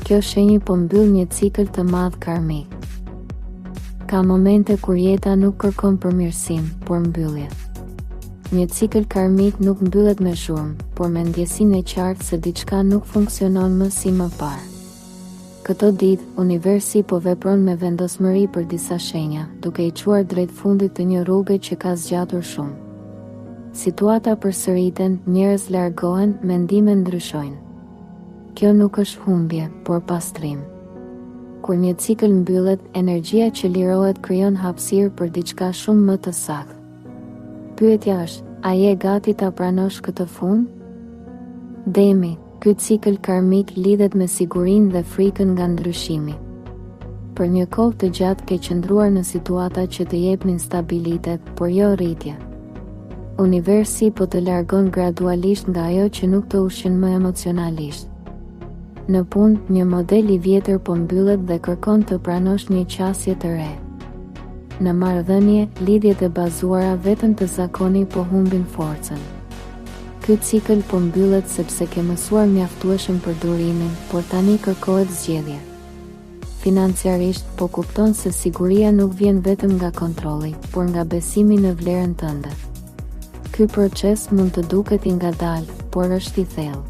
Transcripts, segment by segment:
Kjo shenjë po mbyll një cikël të madh karmik. Ka momente kur jeta nuk kërkon përmirësim, por mbyllje. Një cikël karmik nuk mbyllet me zhurmë, por me ndjesinë e qartë se diçka nuk funksionon më si më parë. Këto ditë, universi po vepron me vendosmëri për disa shenja, duke i çuar drejt fundit të një rruge që ka zgjatur shumë. Situata përsëriten, njerëz largohen, mendimet ndryshojnë. Kjo nuk është humbje, por pastrim. Kur një cikël mbyllet, energjia që lirohet krijon hapësirë për diçka shumë më të saktë. Pyetja është, a je gati ta pranosh këtë fund? Demi, ky cikël karmik lidhet me sigurinë dhe frikën nga ndryshimi. Për një kohë të gjatë ke qëndruar në situata që të jepnin stabilitet, por jo rritje. Universi po të largon gradualisht nga ajo që nuk të ushqen më emocionalisht. Në punë, një model i vjetër po mbyllet dhe kërkon të pranosh një qasje të re. Në marrëdhënie, lidhjet e bazuara vetëm të zakoni po humbin forcën. Ky cikël po mbyllet sepse ke mësuar mjaftueshëm për durimin, por tani kërkohet zgjedhje. Financiarisht, po kupton se siguria nuk vjen vetëm nga kontrolli, por nga besimi në vlerën tënde. Ky proces mund të duket i ngadalë, por është i thellë.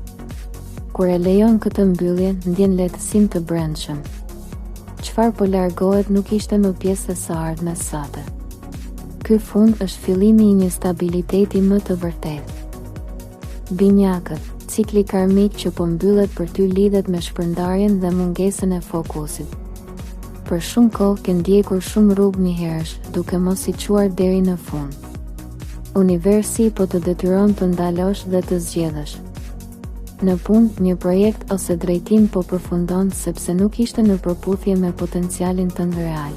Kur e lejon këtë mbyllje, ndjen lehtësim të brendshëm. Çfarë po largohet nuk ishte më pjesë e së ardhmes sate. Ky fund është fillimi i një stabiliteti më të vërtetë. Binjakët, cikli karmik që po mbyllet për ty lidhet me shpërndarjen dhe mungesën e fokusit. Për shumë kohë ke ndjekur shumë rrugë njëherësh, duke mos i çuar deri në fund. Universi po të detyron të ndalosh dhe të zgjedhësh. Në punë, një projekt ose drejtim po përfundon sepse nuk ishte në përputhje me potencialin tënd real.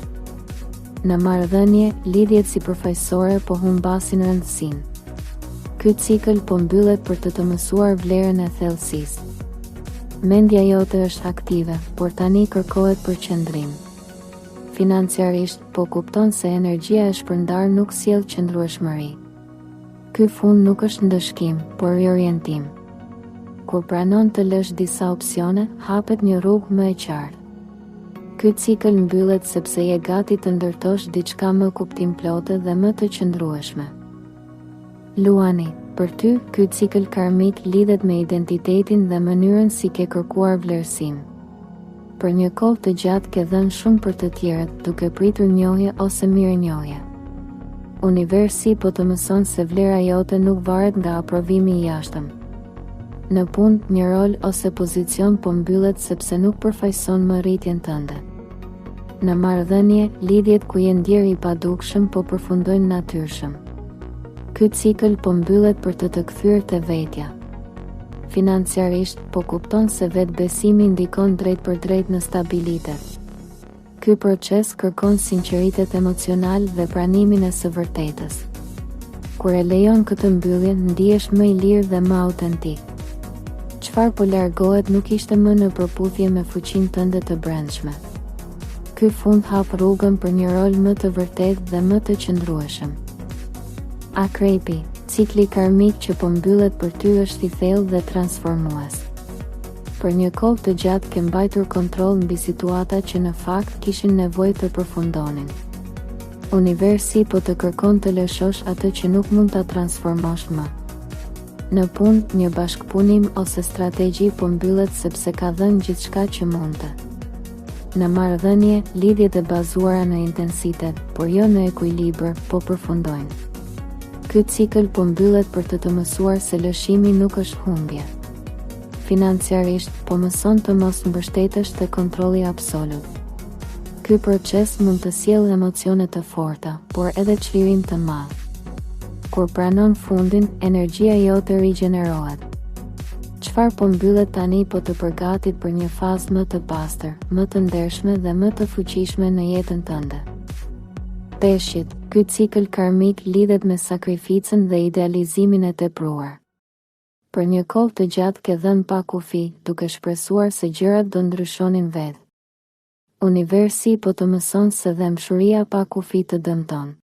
Në marrëdhënie, lidhjet sipërfaqësore po humbasin rëndësinë. Ky cikël po mbyllet për të mësuar vlerën e thellësisë. Mendja jote është aktive, por tani kërkohet përqendrim. Financiarisht, po kupton se energjia e shpërndar nuk sjell qëndrueshmëri. Ky fund nuk është ndëshkim, por riorientim. Kur pranon të lësh disa opsione, hapet një rrugë më e qartë. Ky cikël mbyllet sepse je gati të ndërtosh diçka më kuptimplote dhe më të qëndrueshme. Luani, për ty, ky cikël karmik lidhet me identitetin dhe mënyrën si ke kërkuar vlerësim. Për një kohë të gjatë ke dhënë shumë për të tjerët, duke pritur njohje ose mirënjohje. Universi po të mëson se vlera jote nuk varet nga aprovimi i jashtëm. Në punë, një rol ose pozicion po mbyllet sepse nuk përfaqëson më rritjen tënde. Në marrëdhënie, lidhjet ku je ndjer i padukshëm po përfundojnë natyrshëm. Ky cikël po mbyllet për të kthyer te vetja. Financiarisht, po kupton se vetbesimi ndikon drejt për drejt në stabilitet. Ky proces kërkon sinqeritet emocional dhe pranimin e së vërtetës. Kur e lejon këtë mbyllje, ndihesh më i lirë dhe më autentik. Çfarë po largohet nuk ishte më në përputhje me fuqinë tënde të brendshme. Ky fund hap rrugën për një rol më të vërtetë dhe më të qëndrueshëm. Akrepi, cikli karmik që po mbyllet për ty është i thellë dhe transformues. Për një kohë të gjatë ke mbajtur kontroll mbi situata që në fakt kishin nevojë të përfundonin. Universi po të kërkon të lëshosh atë që nuk mund ta transformosh më. Në punë, një bashkëpunim ose strategji po mbyllet sepse ka dhënë gjithçka që mundte. Në marrëdhënie, lidhjet e bazuara në intensitet, por jo në ekuilibër, po përfundojnë. Ky cikël po mbyllet për të mësuar se lëshimi nuk është humbje. Financiarisht, po mëson të mos mbështetesh te kontrolli absolut. Ky proces mund të sjellë emocione të forta, por edhe çlirim të madh. Kur pranon fundin, energjia jote rigjenerohet. Çfarë po mbyllet tani po të përgatit për një fazë më të pastër, më të ndershme dhe më të fuqishme në jetën tënde. Peshqit, ky cikël karmik lidhet me sakrificën dhe idealizimin e tepruar. Për një kohë të gjatë ke dhënë pa kufi, duke shpresuar se gjërat do ndryshonin vetë. Universi po të mëson se dhe mshuria pa kufi të dëmton.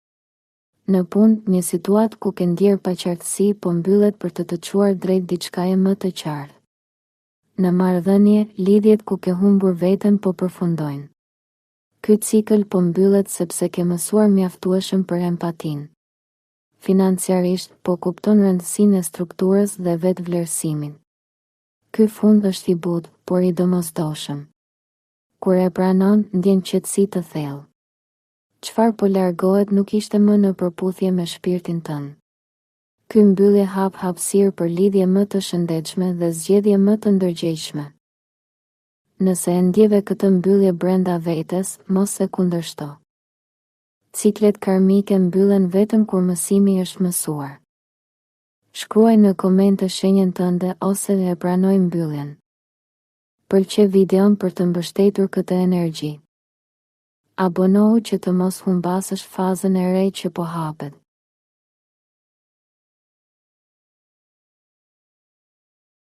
Në punë, një situatë ku ke ndjer paqartësi po mbyllet për të çuar drejt diçkaje më të qartë. Në marrëdhënie, lidhjet ku ke humbur veten po përfundojnë. Ky cikël po mbyllet sepse ke mësuar mjaftueshëm për empatinë. Financiarisht, po kupton rëndësinë e strukturës dhe vetvlerësimin. Ky fund është i butë, por i domosdoshëm. Kur e pranon, ndjen qetësi të thellë. Çfarë po largohet nuk ishte më në përputhje me shpirtin tënd. Ky mbyllje hap hapësirë për lidhje më të shëndetshme dhe zgjedhje më të ndërgjegjshme. Nëse e ndjeve këtë mbyllje brenda vetes, mos e kundërshto. Ciklet karmike mbyllen vetëm kur mësimi është mësuar. Shkruaj në komente shenjën tënde ose e pranoj mbylljen. Pëlqej videon për të mbështetur këtë energji. Abonohu që të mos humbasësh fazën e re që po hapet.